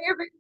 everyone.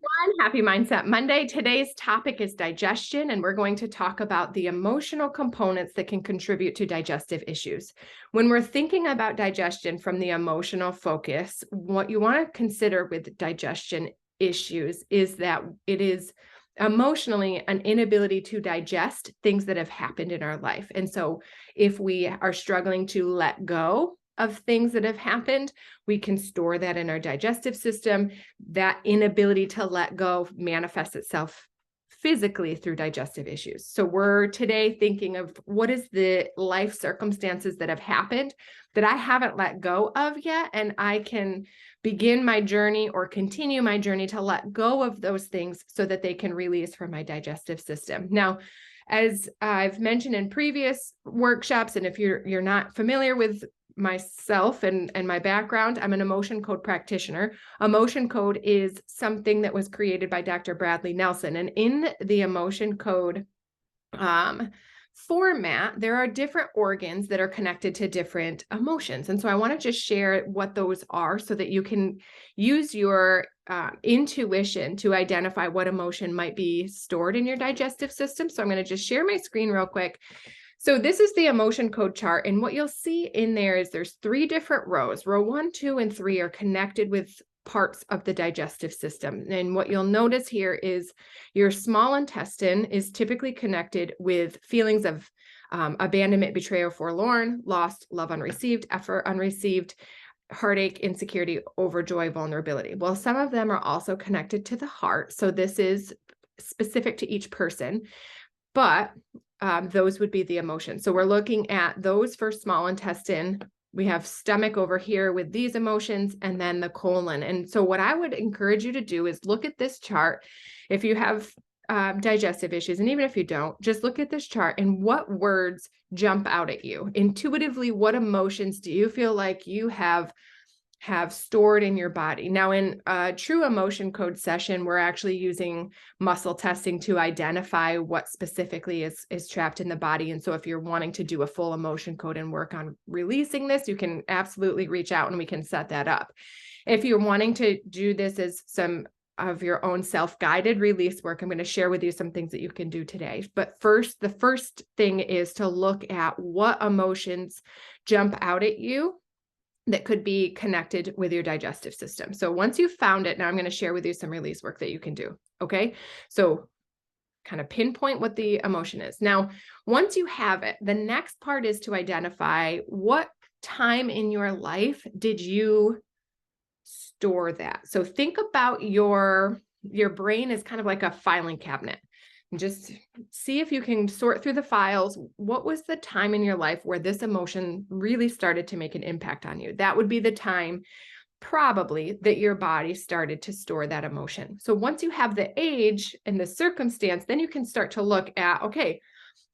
Happy Mindset Monday. Today's topic is digestion, and we're going to talk about the emotional components that can contribute to digestive issues. When we're thinking about digestion from the emotional focus, what you want to consider with digestion issues is that it is emotionally an inability to digest things that have happened in our life. And so if we are struggling to let go of things that have happened, we can store that in our digestive system. That inability to let go manifests itself physically through digestive issues. So we're today thinking of what is the life circumstances that have happened that I haven't let go of yet, and I can begin my journey or continue my journey to let go of those things so that they can release from my digestive system. Now, as I've mentioned in previous workshops, and if you're not familiar with myself and my background, I'm an emotion code practitioner. Emotion code is something that was created by Dr. Bradley Nelson. And in the emotion code format, there are different organs that are connected to different emotions. And so I want to just share what those are so that you can use your intuition to identify what emotion might be stored in your digestive system. So I'm going to just share my screen real quick. So this is the emotion code chart. And what you'll see in there is there's 3 different rows. Row 1, 2, and 3 are connected with parts of the digestive system. And what you'll notice here is your small intestine is typically connected with feelings of abandonment, betrayal, forlorn, lost, love unreceived, effort unreceived, heartache, insecurity, overjoy, vulnerability. Well, some of them are also connected to the heart. So this is specific to each person, but those would be the emotions. So we're looking at those for small intestine. We have stomach over here with these emotions, and then the colon. And so what I would encourage you to do is look at this chart. If you have digestive issues, and even if you don't, just look at this chart and what words jump out at you. Intuitively, what emotions do you feel like you have stored in your body? Now, in a true emotion code session, we're actually using muscle testing to identify what specifically is trapped in the body. And so if you're wanting to do a full emotion code and work on releasing this, you can absolutely reach out and we can set that up. If you're wanting to do this as some of your own self-guided release work, I'm going to share with you some things that you can do today. But first, the first thing is to look at what emotions jump out at you that could be connected with your digestive system. So once you've found it, now I'm going to share with you some release work that you can do. Okay. So kind of pinpoint what the emotion is. Now, once you have it, the next part is to identify what time in your life did you store that. So think about your brain is kind of like a filing cabinet. And just see if you can sort through the files. What was the time in your life where this emotion really started to make an impact on you? That would be the time probably that your body started to store that emotion. So once you have the age and the circumstance, then you can start to look at, okay,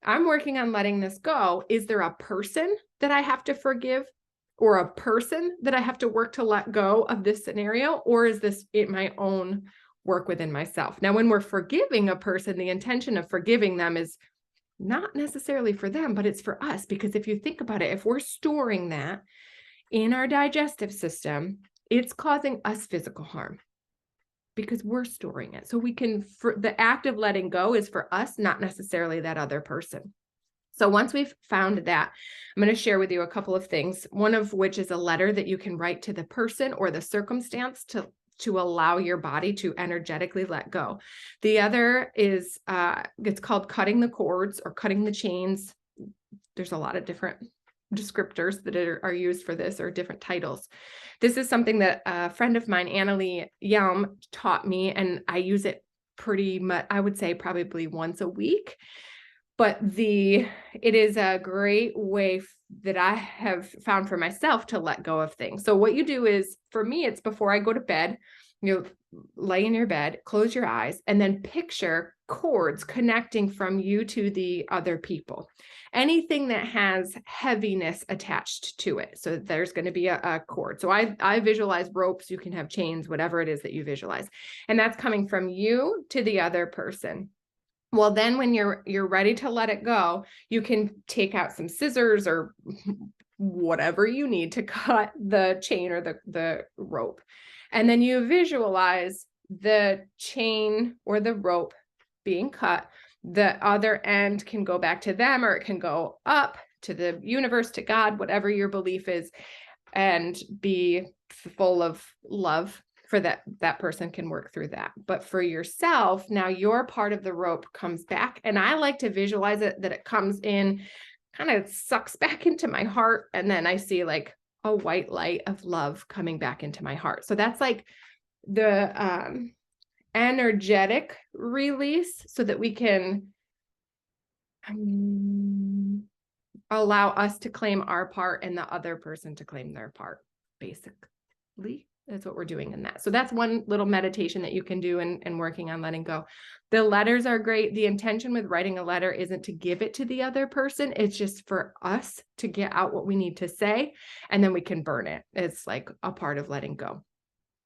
I'm working on letting this go. Is there a person that I have to forgive, or a person that I have to work to let go of this scenario? Or is this my own work within myself? Now, when we're forgiving a person, the intention of forgiving them is not necessarily for them, but it's for us. Because if you think about it, if we're storing that in our digestive system, it's causing us physical harm because we're storing it. So we can, the act of letting go is for us, not necessarily that other person. So once we've found that, I'm going to share with you a couple of things, one of which is a letter that you can write to the person or the circumstance to allow your body to energetically let go. The other is, it's called cutting the cords or cutting the chains. There's a lot of different descriptors that are used for this, or different titles. This is something that a friend of mine, Annalie Yelm, taught me, and I use it pretty much, I would say probably once a week. But it is a great way that I have found for myself to let go of things. So what you do is, for me, it's before I go to bed, you lay in your bed, close your eyes, and then picture cords connecting from you to the other people. Anything that has heaviness attached to it. So there's going to be a cord. So I visualize ropes. You can have chains, whatever it is that you visualize. And that's coming from you to the other person. Well, then when you're ready to let it go, you can take out some scissors or whatever you need to cut the chain or the rope. And then you visualize the chain or the rope being cut, the other end can go back to them, or it can go up to the universe, to God, whatever your belief is, and be full of love for that person can work through that. But for yourself, now your part of the rope comes back, and I like to visualize it that it comes in, kind of sucks back into my heart, and then I see like a white light of love coming back into my heart. So that's like the energetic release, so that we can allow us to claim our part and the other person to claim their part. Basically, that's what we're doing in that. So that's one little meditation that you can do in working on letting go. The letters are great. The intention with writing a letter isn't to give it to the other person. It's just for us to get out what we need to say, and then we can burn it. It's like a part of letting go.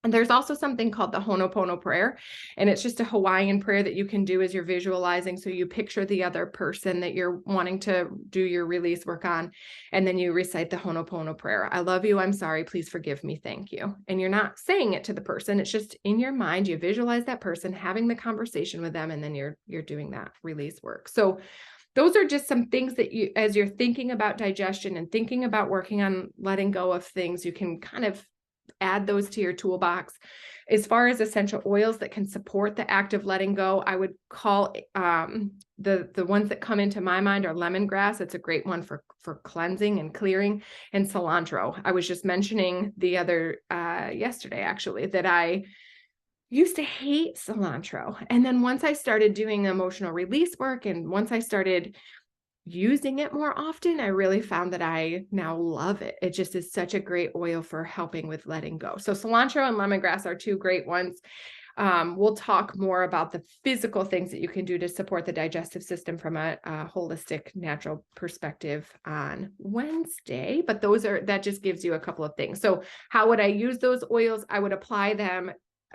And there's also something called the Ho'oponopono prayer, and it's just a Hawaiian prayer that you can do as you're visualizing. So you picture the other person that you're wanting to do your release work on, and then you recite the Ho'oponopono prayer. I love you. I'm sorry. Please forgive me. Thank you. And you're not saying it to the person. It's just in your mind. You visualize that person having the conversation with them, and then you're doing that release work. So those are just some things that you, as you're thinking about digestion and thinking about working on letting go of things, you can kind of add those to your toolbox. As far as essential oils that can support the act of letting go, I would call the ones that come into my mind are lemongrass. It's a great one for cleansing and clearing, and cilantro. I was just mentioning the other yesterday, actually, that I used to hate cilantro. And then once I started doing emotional release work, and once I started using it more often, I really found that I now love it. It just is such a great oil for helping with letting go. So cilantro and lemongrass are two great ones. We'll talk more about the physical things that you can do to support the digestive system from a holistic, natural perspective on Wednesday, but that just gives you a couple of things. So how would I use those oils? I would apply them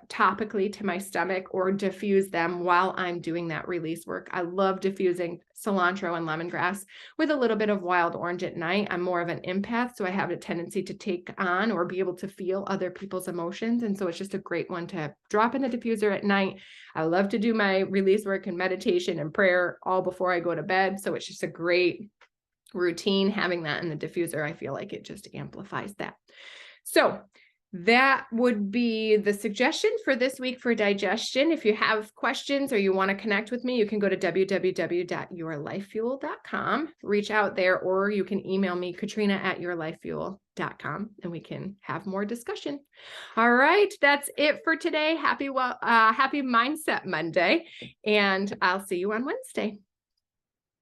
topically to my stomach, or diffuse them while I'm doing that release work. I love diffusing cilantro and lemongrass with a little bit of wild orange at night. I'm more of an empath, so I have a tendency to take on or be able to feel other people's emotions. And so it's just a great one to drop in the diffuser at night. I love to do my release work and meditation and prayer all before I go to bed. So it's just a great routine having that in the diffuser. I feel like it just amplifies that. So that would be the suggestion for this week for digestion. If you have questions or you want to connect with me, you can go to www.yourlifefuel.com, reach out there, or you can email me, Katrina@yourlifefuel.com, and we can have more discussion. All right, that's it for today. Happy Mindset Monday, and I'll see you on Wednesday.